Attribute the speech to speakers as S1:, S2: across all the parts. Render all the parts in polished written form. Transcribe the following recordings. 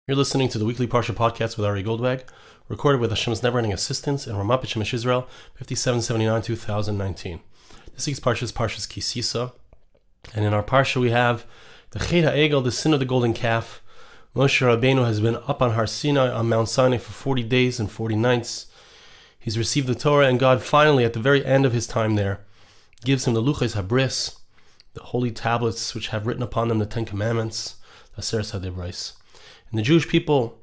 S1: You're listening to the weekly Parsha Podcast with Ari Goldwag, recorded with Hashem's never-ending assistance in Ramat Beit Shemesh, Israel, 5779-2019. This week's Parsha is Parshas Sisa, and in our Parsha we have the Chet HaEgel, the sin of the golden calf. Moshe Rabbeinu has been up on Har Sinai, on Mount Sinai, for 40 days and 40 nights. He's received the Torah, and God finally, at the very end of his time there, gives him the Luchos HaBris, the holy tablets which have written upon them the Ten Commandments, the Aseres HaDibros. And the Jewish people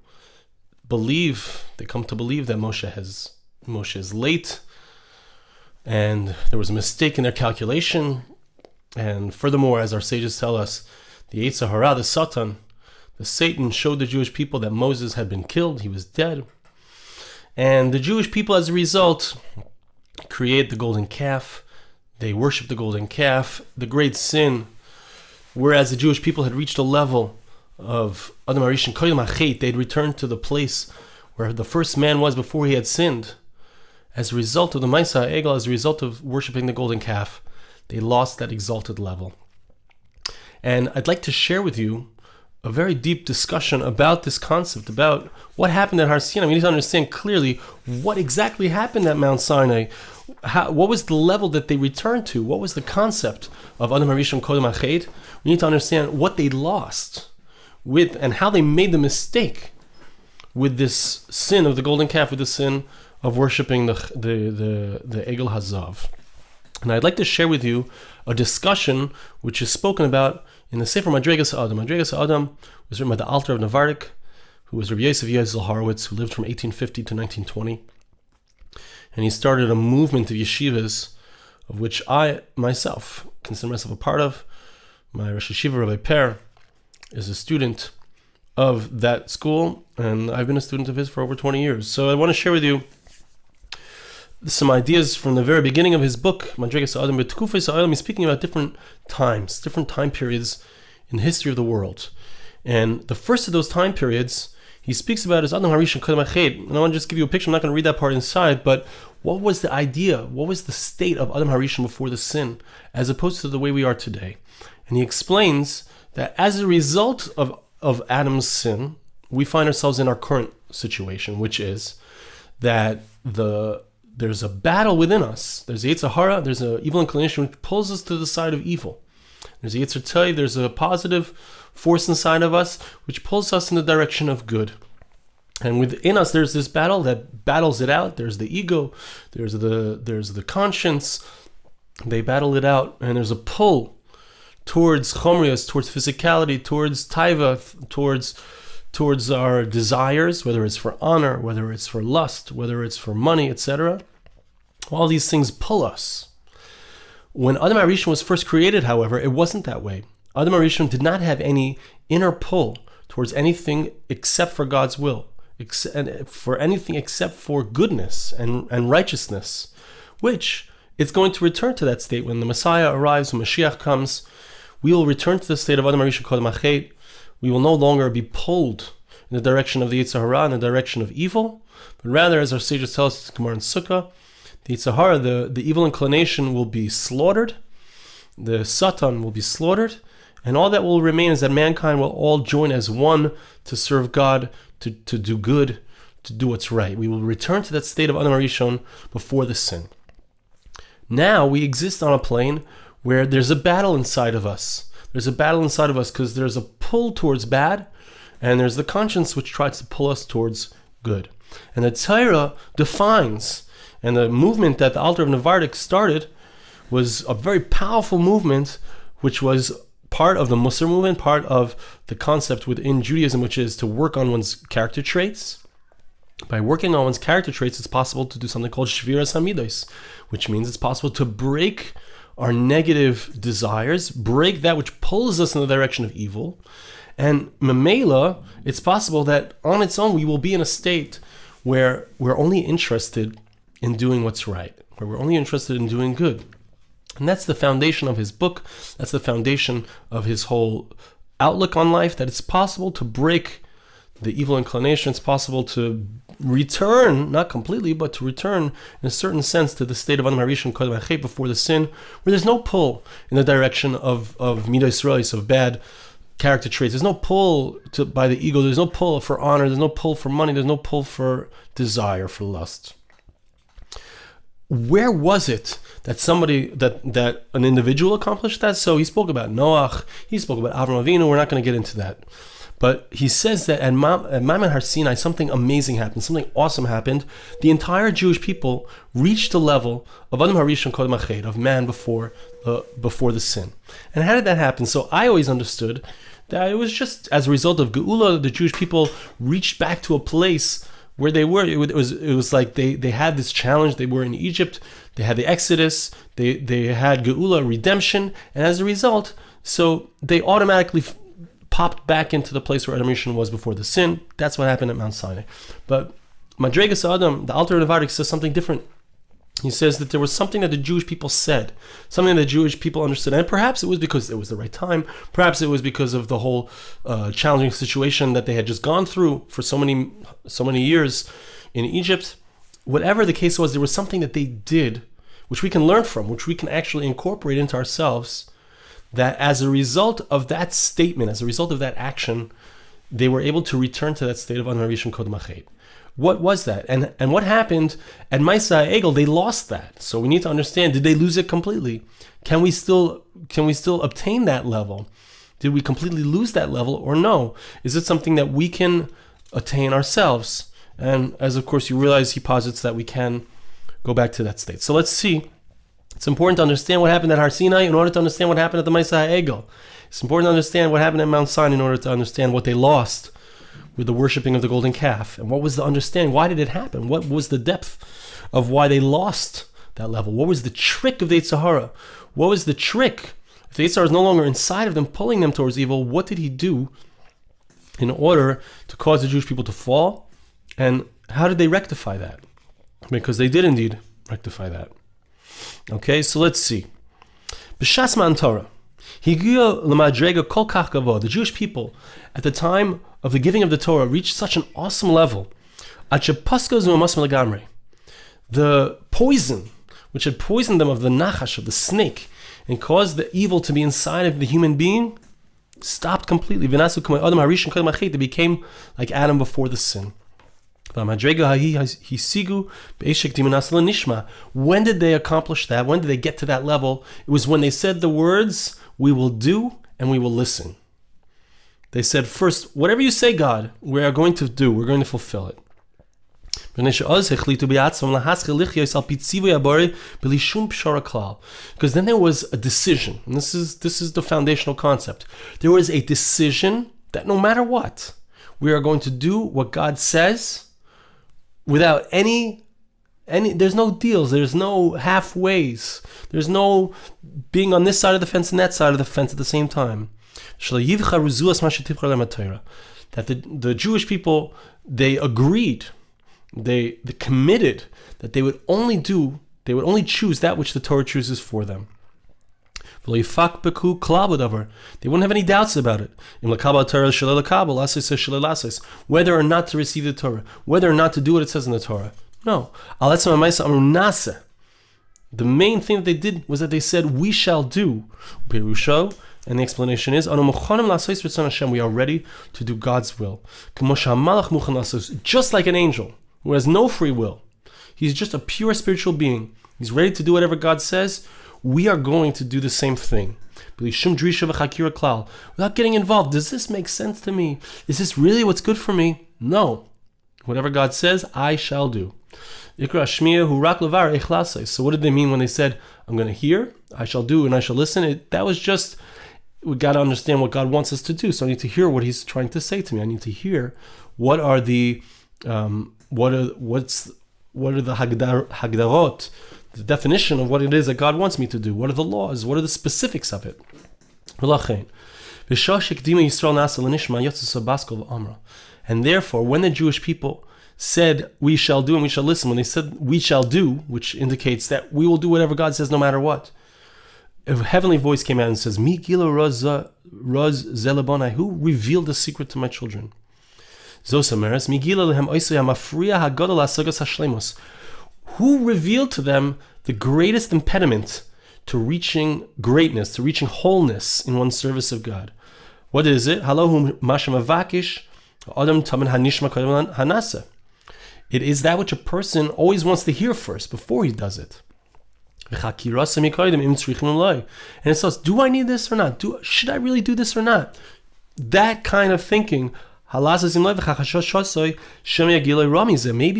S1: come to believe that Moshe is late, and there was a mistake in their calculation. And furthermore, as our sages tell us, the Yetzer Hara, the Satan showed the Jewish people that Moses had been killed, he was dead. And the Jewish people, as a result, created the golden calf. They worshiped the golden calf, the great sin. Whereas the Jewish people had reached a level of Adam Harishon Koyim HaChet, they'd returned to the place where the first man was before he had sinned. As a result of the Ma'aseh HaEgel, as a result of worshiping the golden calf, they lost that exalted level. And I'd like to share with you a very deep discussion about this concept, about what happened at Har Sinai. We need to understand clearly what exactly happened at Mount Sinai. What was the level that they returned to? What was the concept of Adam Harishon Koyim HaChet? We need to understand what they lost with and how they made the mistake with this sin of the golden calf, with the sin of worshiping the Egel Hazav. And I'd like to share with you a discussion which is spoken about in the Sefer Madregas Adam. Madregas Adam was written by the Alter of Navardik, who was Rabbi Yosef Yezel Horowitz, who lived from 1850 to 1920. And he started a movement of yeshivas, of which I myself consider myself a part of. My Rosh Yeshiva, Rabbi Per, is a student of that school, and I've been a student of his for over 20 years. So I want to share with you some ideas from the very beginning of his book, Madregas Adam. But Tkufos Ha'olam, he's speaking about different times, different time periods in the history of the world. And the first of those time periods he speaks about is Adam Harishon Koyim HaChet. And I want to just give you a picture. I'm not going to read that part inside, but what was the idea? What was the state of Adam Harishon before the sin, as opposed to the way we are today? And he explains that as a result of Adam's sin, we find ourselves in our current situation, which is that there's a battle within us. There's a Yetzer Hara, there's an evil inclination which pulls us to the side of evil. There's a Yetzer Tov, there's a positive force inside of us which pulls us in the direction of good. And within us, there's this battle that battles it out. There's the ego, there's the conscience. They battle it out, and there's a pull towards chomrius, towards physicality, towards taiva, towards our desires, whether it's for honor, whether it's for lust, whether it's for money, etc. All these things pull us. When Adam Harishon was first created, however, it wasn't that way. Adam Harishon did not have any inner pull towards anything except for God's will, for anything except for goodness and righteousness, which it's going to return to that state when the Messiah arrives, when Mashiach comes. We will return to the state of Adam Harishon Koyim HaChet. We will no longer be pulled in the direction of the Yetzer Hara, in the direction of evil, but rather, as our sages tell us in Gemara and Sukkah, the Yetzer Hara, the evil inclination, will be slaughtered, the Satan will be slaughtered, and all that will remain is that mankind will all join as one to serve God, to do good, to do what's right. We will return to that state of Adam Harishon before the sin. Now we exist on a plane where there's a battle inside of us. There's a battle inside of us because there's a pull towards bad, and there's the conscience which tries to pull us towards good. And the Torah defines, and the movement that the Alter of Navardik started was a very powerful movement, which was part of the Musar movement, part of the concept within Judaism, which is to work on one's character traits. By working on one's character traits, it's possible to do something called Shviras Hamidos, which means it's possible to break our negative desires, break that which pulls us in the direction of evil. And Mamela, it's possible that on its own we will be in a state where we're only interested in doing what's right, where we're only interested in doing good. And that's the foundation of his book. That's the foundation of his whole outlook on life, that it's possible to break the evil inclination. It's possible to return, not completely, but to return in a certain sense to the state of Adam Harishon Koyim HaChet before the sin, where there's no pull in the direction of Midas Reis, of bad character traits. There's no pull by the ego. There's no pull for honor. There's no pull for money. There's no pull for desire, for lust. Where was it that an individual accomplished that? So he spoke about Noach. He spoke about Avraham Avinu. We're not going to get into that. But he says that at Mount Sinai, something amazing happened. Something awesome happened. The entire Jewish people reached the level of Adam Harishon Kodem Ached, of man before the sin. And how did that happen? So I always understood that it was just as a result of Geula, the Jewish people reached back to a place where they were. It was like they had this challenge. They were in Egypt. They had the Exodus. They had Geula, redemption. And as a result, so they automatically popped back into the place where Adam Rishon was before the sin. That's what happened at Mount Sinai. But Madregas Adam, the Alter Nevardik, says something different. He says that there was something that the Jewish people said, something that the Jewish people understood, and perhaps it was because it was the right time, perhaps it was because of the whole challenging situation that they had just gone through for so many years in Egypt. Whatever the case was, there was something that they did, which we can learn from, which we can actually incorporate into ourselves, that as a result of that statement, as a result of that action, they were able to return to that state of Adam Rishon Kodem Ached. What was that? And what happened at Maisa Egel? They lost that. So we need to understand, did they lose it completely? Can we still obtain that level? Did we completely lose that level or no? Is it something that we can attain ourselves? And as of course you realize, he posits that we can go back to that state. So let's see. It's important to understand what happened at Har Sinai in order to understand what happened at the Maisa Egel. It's important to understand what happened at Mount Sinai in order to understand what they lost with the worshipping of the golden calf. And what was the understanding? Why did it happen? What was the depth of why they lost that level? What was the trick of the Yetzer Hara? What was the trick? If the Yetzer Hara is no longer inside of them, pulling them towards evil, what did he do in order to cause the Jewish people to fall? And how did they rectify that? Because they did indeed rectify that. Okay, so let's see. B'shas Matan Torah, Higiya l'madrega kol kach gavah. The Jewish people, at the time of the giving of the Torah, reached such an awesome level. The poison, which had poisoned them of the nachash, of the snake, and caused the evil to be inside of the human being, stopped completely. They became like Adam before the sin. When did they accomplish that? When did they get to that level? It was when they said the words, "We will do and we will listen." They said, first, whatever you say, God, we are going to do, we're going to fulfill it. Because then there was a decision, and this is the foundational concept. There was a decision that no matter what, we are going to do what God says without any there's no deals, there's no halfways, there's no being on this side of the fence and that side of the fence at the same time. That the Jewish people, they agreed, they committed that they would only choose that which the Torah chooses for them. They wouldn't have any doubts about it. Whether or not to receive the Torah, whether or not to do what it says in the Torah. No. The main thing that they did was that they said, "We shall do." And the explanation is, we are ready to do God's will. Just like an angel who has no free will. He's just a pure spiritual being. He's ready to do whatever God says. We are going to do the same thing. Without getting involved. Does this make sense to me? Is this really what's good for me? No. Whatever God says, I shall do. So what did they mean when they said, I'm going to hear, I shall do, and I shall listen? That was just, we got to understand what God wants us to do. So I need to hear what He's trying to say to me. I need to hear what are the hagdarot, the definition of what it is that God wants me to do. What are the laws? What are the specifics of it? And therefore, when the Jewish people said, we shall do and we shall listen, when they said, we shall do, which indicates that we will do whatever God says no matter what, a heavenly voice came out and says, Mi gila raz zelabonai, who revealed the secret to my children? Zosameres, Mi gila lehem oisei hamafriya hagadol hasagas hashlemus, who revealed to them the greatest impediment to reaching greatness, to reaching wholeness in one's service of God. What is it? Halohum mashamavakish adam tamin hanishma kodem hanasa. It is that which a person always wants to hear first before he does it. And it says, do I need this or not? Should I really do this or not? That kind of thinking, maybe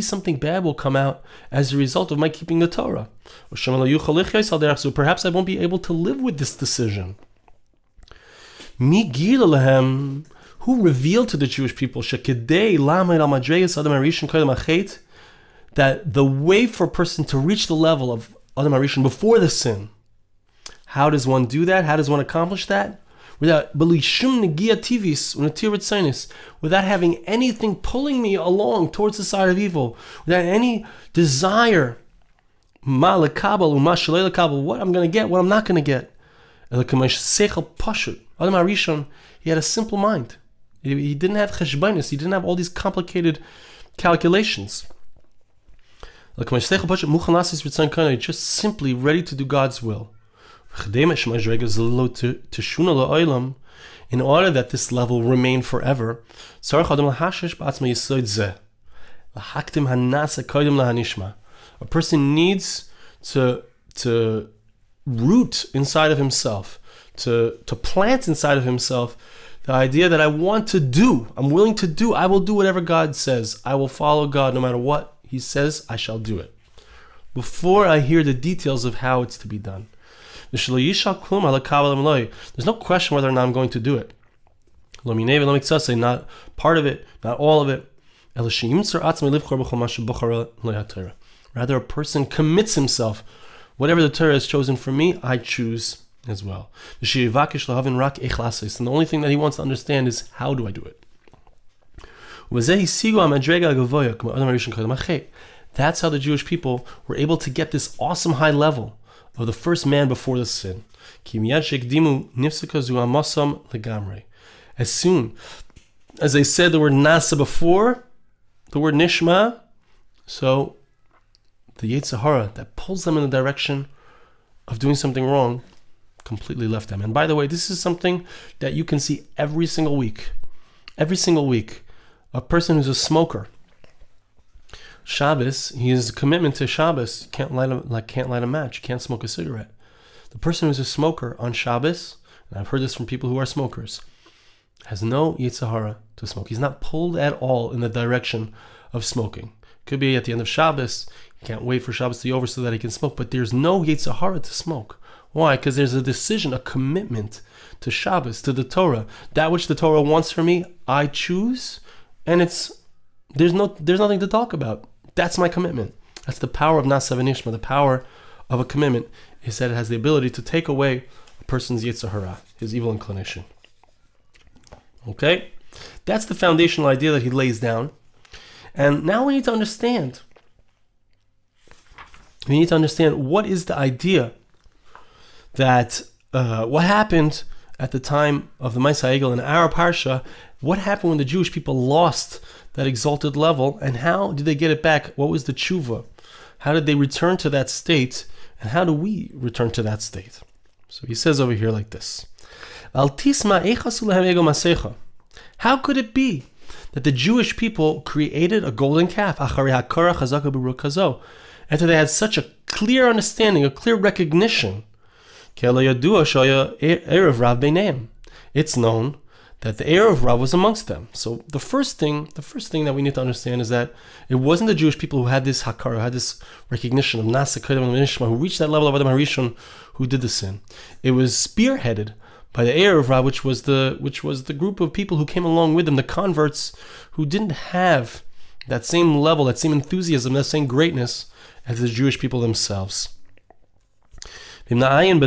S1: something bad will come out as a result of my keeping the Torah. So perhaps I won't be able to live with this decision. Who revealed to the Jewish people that the way for a person to reach the level of Adam Harishon before the sin, how does one do that? How does one accomplish that? Without having anything pulling me along towards the side of evil, without any desire, what I'm going to get, what I'm not going to get. Adam Harishon, he had a simple mind. He didn't have cheshbonos. He didn't have all these complicated calculations. Just simply ready to do God's will. In order that this level will remain forever, a person needs to root inside of himself, to plant inside of himself the idea that I want to do, I'm willing to do, I will do whatever God says. I will follow God no matter what He says, I shall do it. Before I hear the details of how it's to be done. There's no question whether or not I'm going to do it. Not part of it, not all of it. Rather, a person commits himself. Whatever the Torah has chosen for me, I choose as well. And the only thing that he wants to understand is, how do I do it? That's how the Jewish people were able to get this awesome high level of the first man before the sin. As soon as they said the word nasa before the word nishma, so the Yetzer Hara that pulls them in the direction of doing something wrong completely left them. And by the way, this is something that you can see every single week. Every single week. A person who's a smoker, Shabbos, his commitment to Shabbos, can't light a match, can't smoke a cigarette. The person who's a smoker on Shabbos, and I've heard this from people who are smokers, has no Yetzer Hara to smoke. He's not pulled at all in the direction of smoking. Could be at the end of Shabbos, he can't wait for Shabbos to be over so that he can smoke, but there's no Yetzer Hara to smoke. Why? Because there's a decision, a commitment to Shabbos, to the Torah. That which the Torah wants for me, I choose, and there's nothing to talk about. That's my commitment. That's the power of Nasa v'Nishma. The power of a commitment is that it has the ability to take away a person's Yetzer Hara, his evil inclination. Okay? That's the foundational idea that he lays down. And now we need to understand. We need to understand what is the idea that what happened at the time of the Ma'aseh Ha'egel in our Parsha. What happened when the Jewish people lost that exalted level, and how did they get it back? What was the tshuva? How did they return to that state, and how do we return to that state? So he says over here like this. How could it be that the Jewish people created a golden calf after they had such a clear understanding, a clear recognition? It's known that the heir of Rav was amongst them. So the first thing that we need to understand is that it wasn't the Jewish people who had this hakara, who had this recognition of Nasa Kodem Nishma, who reached that level of Adam Harishon, who did the sin. It was spearheaded by the heir of Rav, which was the group of people who came along with them, the converts who didn't have that same level, that same enthusiasm, that same greatness as the Jewish people themselves. Another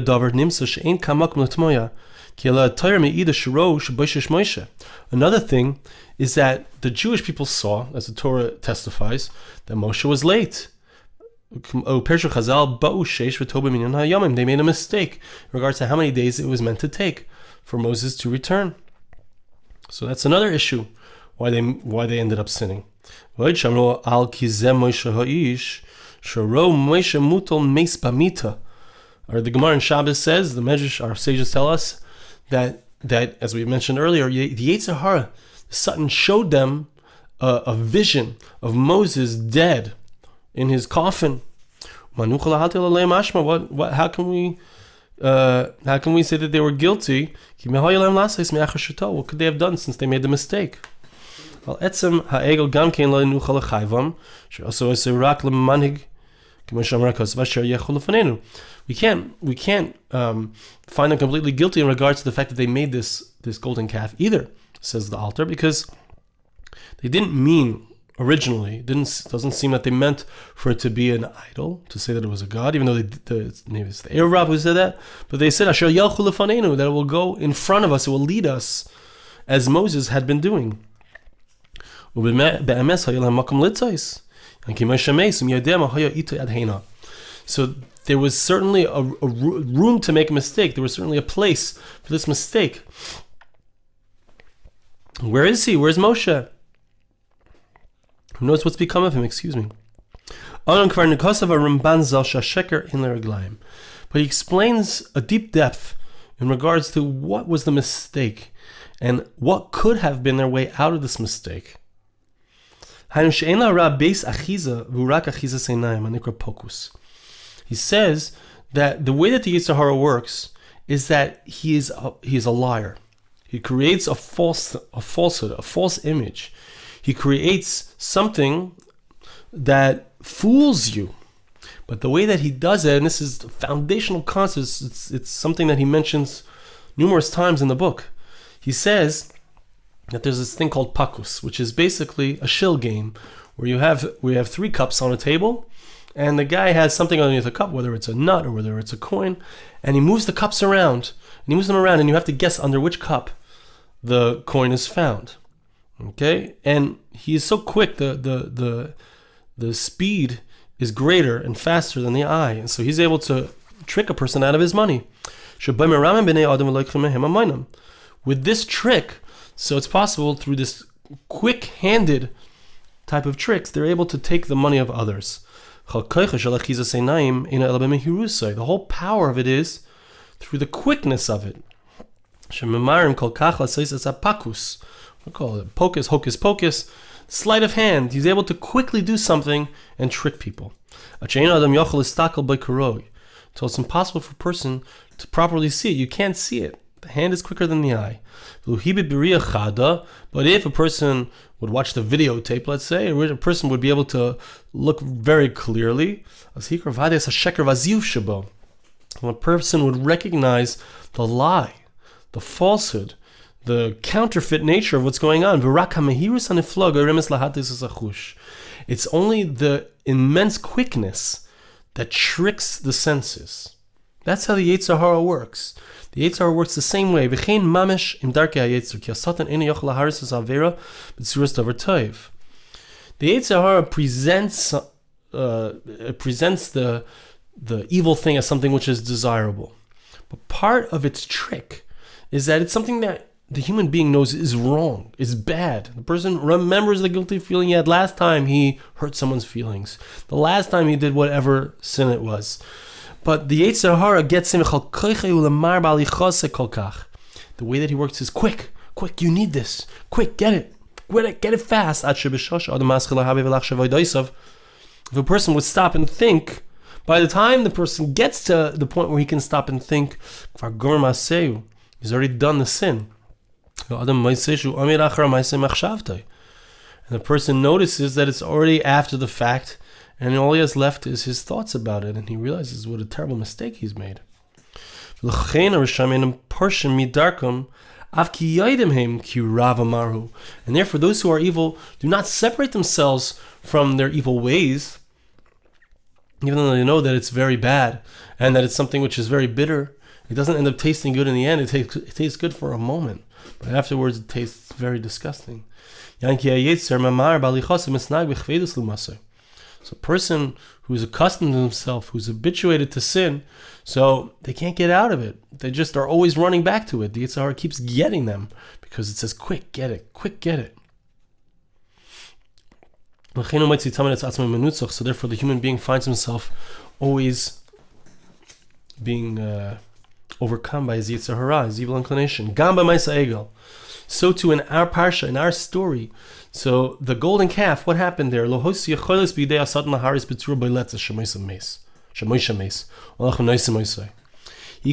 S1: thing is that the Jewish people saw, as the Torah testifies, that Moshe was late. They made a mistake in regards to how many days it was meant to take for Moses to return. So that's another issue why they ended up sinning. Or the Gemara in Shabbos says, the Medrash, our sages tell us, that that, as we mentioned earlier, the Yetzer Hara, the Satan showed them a vision of Moses dead in his coffin. How can we say that they were guilty? What could they have done since they made the mistake? We can't find them completely guilty in regards to the fact that they made this golden calf either, says the Alter, because they didn't mean originally. Doesn't seem that they meant for it to be an idol, to say that it was a god, even though maybe it's the Arab who said that. But they said Asher Yalchu Lefanenu, that it will go in front of us, it will lead us, as Moses had been doing. So there was certainly a room to make a mistake. There was certainly a place for this mistake. Where is he? Where's Moshe? Who knows what's become of him? Excuse me. But he explains a deep depth in regards to what was the mistake and what could have been their way out of this mistake. He says that the way that the Yetzer Hara works is that he is a liar. He creates a falsehood, a false image. He creates something that fools you. But the way that he does it, and this is the foundational concept, it's something that he mentions numerous times in the book. He says that there's this thing called pakus, which is basically a shill game, where we have 3 cups on a table, and the guy has something underneath the cup, whether it's a nut or whether it's a coin, and he moves the cups around, and you have to guess under which cup the coin is found. Okay, and he is so quick. The speed is greater and faster than the eye, and so he's able to trick a person out of his money. With this trick, so it's possible through this quick-handed type of tricks, they're able to take the money of others. The whole power of it is through the quickness of it. We call it pocus, hocus pocus, sleight of hand. He's able to quickly do something and trick people. So it's impossible for a person to properly see it. You can't see it. The hand is quicker than the eye. But if a person would watch the videotape, let's say, a person would be able to look very clearly, when a person would recognize the lie, the falsehood, the counterfeit nature of what's going on. It's only the immense quickness that tricks the senses. That's how the Yetzer Hara works. The Yetzer Hara works the same way. The Yetzer Hara presents the evil thing as something which is desirable. But part of its trick is that it's something that the human being knows is wrong, is bad. The person remembers the guilty feeling he had last time he hurt someone's feelings, the last time he did whatever sin it was. But the Yetzer Hara gets him. The way that he works is quick, you need this, quick, get it fast. If a person would stop and think, by the time the person gets to the point where he can stop and think, he's already done the sin. And the person notices that it's already after the fact, and all he has left is his thoughts about it, and he realizes what a terrible mistake he's made. And therefore those who are evil do not separate themselves from their evil ways, even though they know that it's very bad and that it's something which is very bitter. It doesn't end up tasting good in the end. It tastes good for a moment, but afterwards it tastes very disgusting. So a person who's accustomed to himself, who's habituated to sin, so they can't get out of it. They just are always running back to it. The Yetzer Hara keeps getting them because it says, quick, get it. So therefore the human being finds himself always being overcome by his Yetzer Hara, his evil inclination. Gam b'maisa egel. So too in our Parsha, in our story. So the golden calf, what happened there? He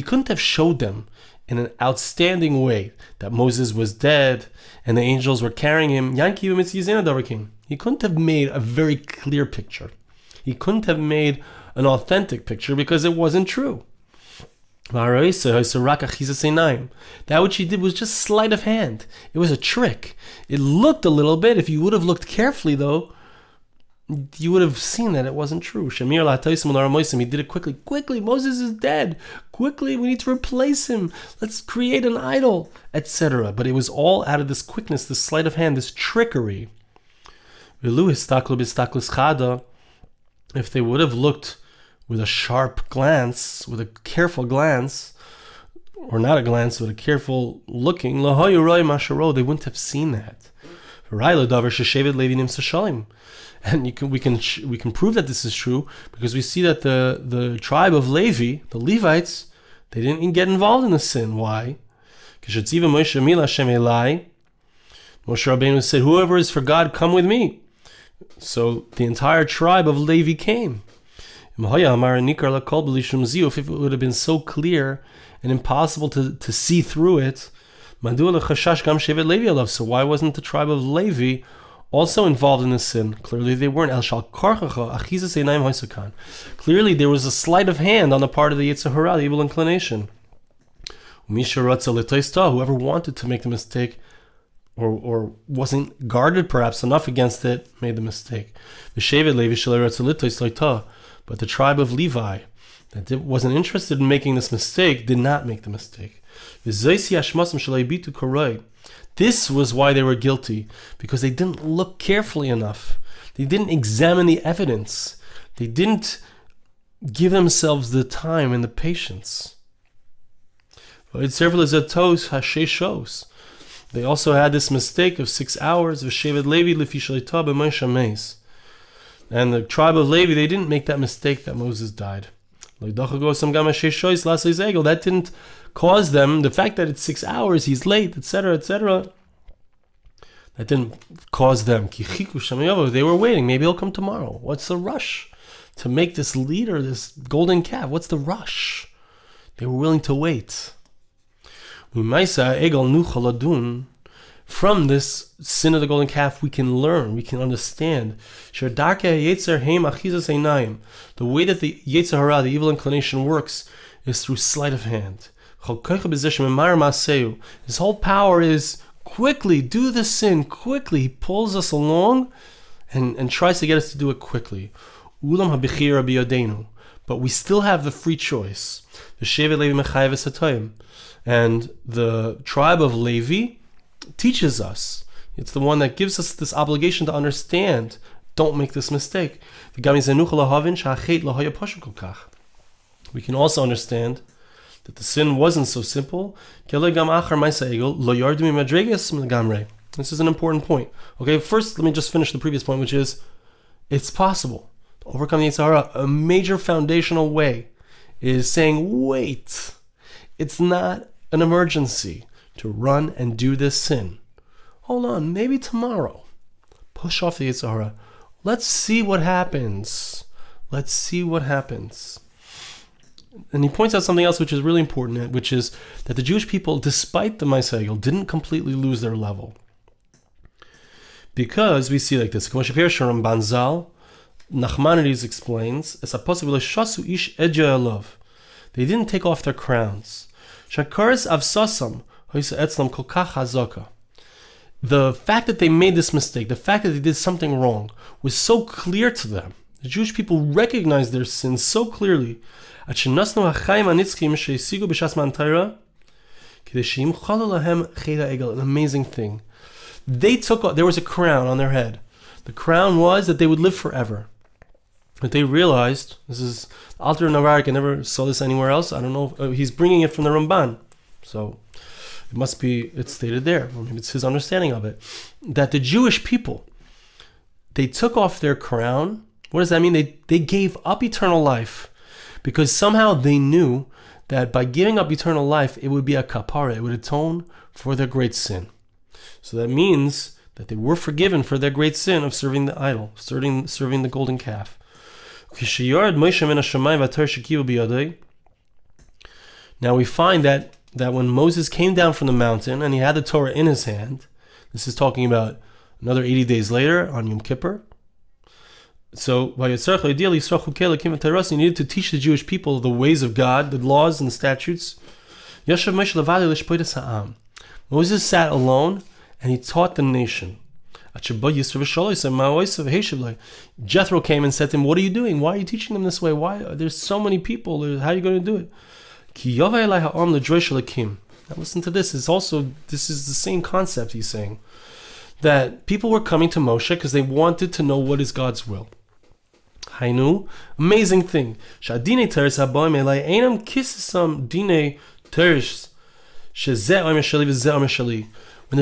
S1: couldn't have showed them in an outstanding way that Moses was dead and the angels were carrying him. He couldn't have made a very clear picture. He couldn't have made an authentic picture because it wasn't true. That which he did was just sleight of hand. It was a trick. It looked a little bit. If you would have looked carefully, though, you would have seen that it wasn't true. He did it quickly. Quickly, Moses is dead. Quickly, we need to replace him. Let's create an idol, etc. But it was all out of this quickness, this sleight of hand, this trickery. If they would have looked with a sharp glance, with a careful glance, or not a glance, but a careful looking, they wouldn't have seen that. And we can prove that this is true because we see that the tribe of Levi, the Levites, they didn't get involved in the sin. Why? Moshe Rabbeinu said, "Whoever is for God, come with me." So the entire tribe of Levi came. If it would have been so clear and impossible to see through it, so why wasn't the tribe of Levi also involved in the sin? Clearly they weren't. Clearly there was a sleight of hand on the part of the Yetzer Hara, the evil inclination. Whoever wanted to make the mistake or wasn't guarded perhaps enough against it, made the mistake. But the tribe of Levi that wasn't interested in making this mistake did not make the mistake. This was why they were guilty, because they didn't look carefully enough. They didn't examine the evidence. They didn't give themselves the time and the patience. They also had this mistake of 6 hours of Shevet Levi lefi shleita b'Moshe meis. And the tribe of Levi, they didn't make that mistake that Moses died. That didn't cause them, the fact that it's 6 hours, he's late, etc., etc., that didn't cause them. They were waiting. Maybe he'll come tomorrow. What's the rush to make this leader, this golden calf? What's the rush? They were willing to wait. From this sin of the golden calf, we can learn, we can understand. The way that the Yetzer Hara, the evil inclination, works is through sleight of hand. His whole power is quickly, do the sin, quickly. He pulls us along and tries to get us to do it quickly. But we still have the free choice. And the tribe of Levi teaches us. It's the one that gives us this obligation to understand. Don't make this mistake. We can also understand that the sin wasn't so simple. This is an important point. Okay, first let me just finish the previous point, which is it's possible to overcome the Yetzer Hara. A major foundational way is saying, wait, it's not an emergency to run and do this sin. Hold on, maybe tomorrow. Push off the Yetzer Hara. Let's see what happens. Let's see what happens. And he points out something else which is really important, which is that the Jewish people, despite the Maaseh Egel, didn't completely lose their level. Because we see like this. Ramban Zal, Nachmanides explains, they didn't take off their crowns. The fact that they made this mistake, the fact that they did something wrong, was so clear to them. The Jewish people recognized their sins so clearly. An amazing thing. There was a crown on their head. The crown was that they would live forever. But they realized, this is Alter Navarik, I never saw this anywhere else. I don't know, he's bringing it from the Ramban. So it must be, it's stated there, or maybe it's his understanding of it, that the Jewish people, they took off their crown. What does that mean? They gave up eternal life because somehow they knew that by giving up eternal life, it would be a kapara, it would atone for their great sin. So that means that they were forgiven for their great sin of serving the idol, serving the golden calf. Now we find that when Moses came down from the mountain and he had the Torah in his hand, this is talking about another 80 days later on Yom Kippur. So he needed to teach the Jewish people the ways of God, the laws and the statutes. Moses sat alone and he taught the nation. Jethro came and said to him, "What are you doing? Why are you teaching them this way? Why? There's so many people. How are you going to do it?" Now listen to this. This is the same concept he's saying. That people were coming to Moshe because they wanted to know what is God's will. Hainu, amazing thing. When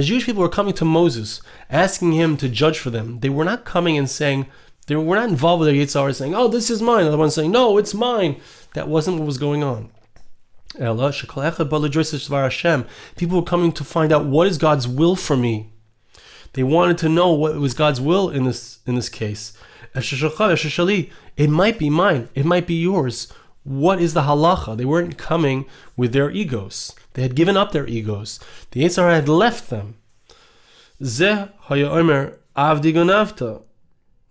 S1: the Jewish people were coming to Moses, asking him to judge for them, they were not coming and saying, they were not involved with their Yetzer Hara saying, "Oh, this is mine." The other one saying, "No, it's mine." That wasn't what was going on. People were coming to find out what is God's will for me. They wanted to know what was God's will in this case. It might be mine. It might be yours. What is the halacha? They weren't coming with their egos. They had given up their egos. The Yetzer Hara had left them.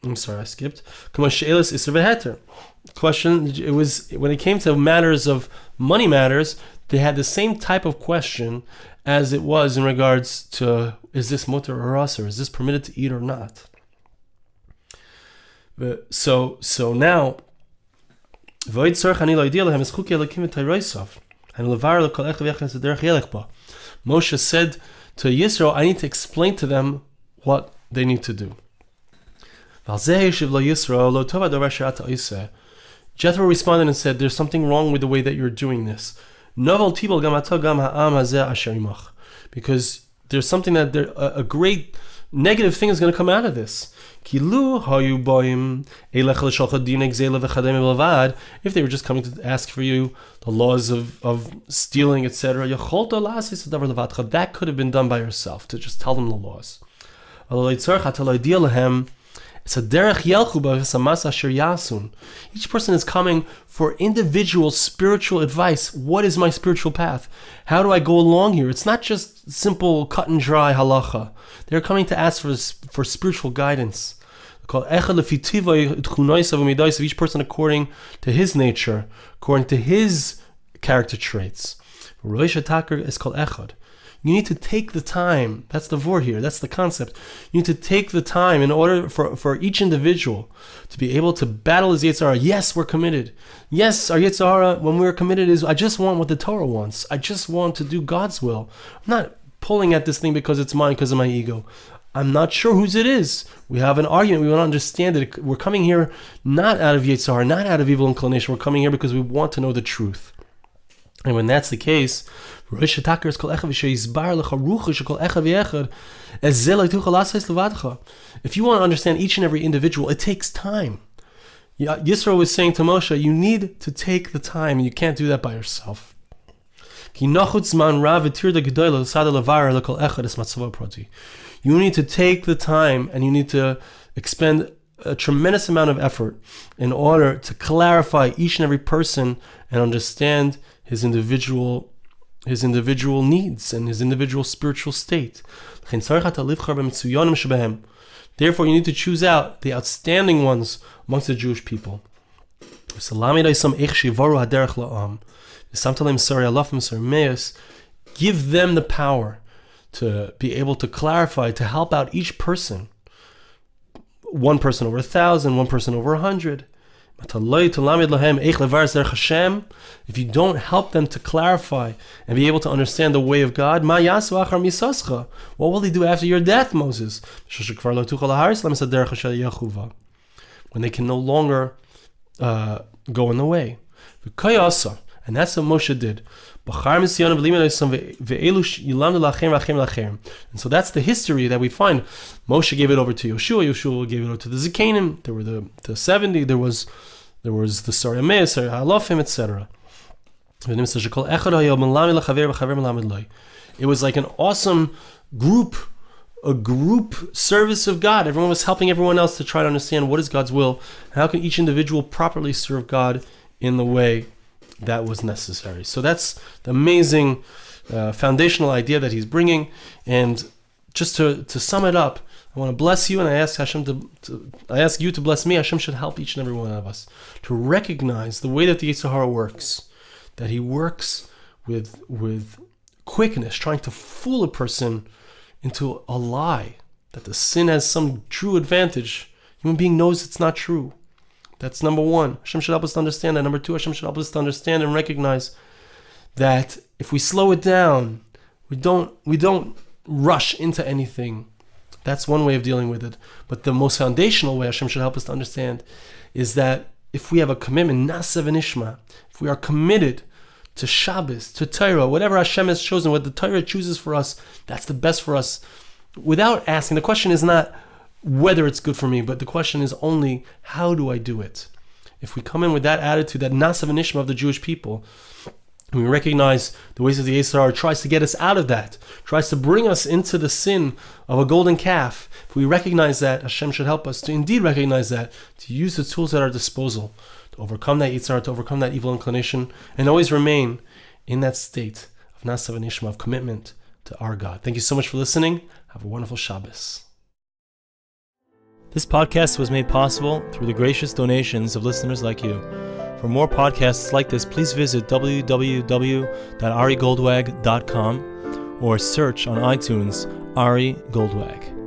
S1: I'm sorry, I skipped. Question, it was when it came to matters of money matters, they had the same type of question as it was in regards to, is this mutar or asur? Is this permitted to eat or not? So now, Moshe said to Yisro, I need to explain to them what they need to do. Jethro responded and said, there's something wrong with the way that you're doing this. Because there's something that a great negative thing is going to come out of this. If they were just coming to ask for you the laws of stealing, etc., that could have been done by yourself, to just tell them the laws. It's a derech yelchu, it's a mas asher yasun. Each person is coming for individual spiritual advice. What is my spiritual path? How do I go along here? It's not just simple cut and dry halacha. They're coming to ask for spiritual guidance. Each person according to his nature, according to his character traits. Is called echad. You need to take the time. That's the vor here. That's the concept. You need to take the time in order for each individual to be able to battle his Yetzer Hara. Yes, we're committed. Yes, our Yetzer Hara, when we're committed, is I just want what the Torah wants. I just want to do God's will. I'm not pulling at this thing because it's mine, because of my ego. I'm not sure whose it is. We have an argument. We want to understand it. We're coming here not out of Yetzer Hara, not out of evil inclination. We're coming here because we want to know the truth. And when that's the case, if you want to understand each and every individual, it takes time. Yisro was saying to Moshe, you need to take the time, and you can't do that by yourself. You need to take the time, and you need to expend a tremendous amount of effort in order to clarify each and every person and understand his individual needs and his individual spiritual state. Therefore, you need to choose out the outstanding ones amongst the Jewish people. Give them the power to be able to clarify, to help out each person. One person over 1,000, one person over 100. If you don't help them to clarify and be able to understand the way of God, what will they do after your death, Moses? When they can no longer go in the way. And that's what Moshe did. And so that's the history that we find. Moshe gave it over to Yoshua gave it over to the Zikanim, there were the 70, there was the Sarei Meis, Sarei Halofim, etc. It was like an awesome group, a group service of God. Everyone was helping everyone else to try to understand what is God's will, and how can each individual properly serve God in the way that was necessary. So that's the amazing foundational idea that he's bringing. And just to sum it up, I want to bless you, and I ask Hashem I ask you to bless me. Hashem should help each and every one of us to recognize the way that the Yetzer Hara works, that he works with quickness, trying to fool a person into a lie, that the sin has some true advantage. Human being knows it's not true. That's number one. Hashem should help us to understand that. Number two, Hashem should help us to understand and recognize that if we slow it down, we don't rush into anything. That's one way of dealing with it. But the most foundational way Hashem should help us to understand is that if we have a commitment, Nasa v'nishma, if we are committed to Shabbos, to Torah, whatever Hashem has chosen, what the Torah chooses for us, that's the best for us. Without asking, the question is not whether it's good for me, but the question is only, how do I do it? If we come in with that attitude, that Nasa v'nishma of the Jewish people, and we recognize the ways of the Yetzer Hara tries to get us out of that, tries to bring us into the sin of a golden calf. If we recognize that, Hashem should help us to indeed recognize that, to use the tools at our disposal, to overcome that Yetzer Hara, to overcome that evil inclination, and always remain in that state of Nasa v'nishma, of commitment to our God. Thank you so much for listening. Have a wonderful Shabbos.
S2: This podcast was made possible through the gracious donations of listeners like you. For more podcasts like this, please visit www.arigoldwag.com or search on iTunes Ari Goldwag.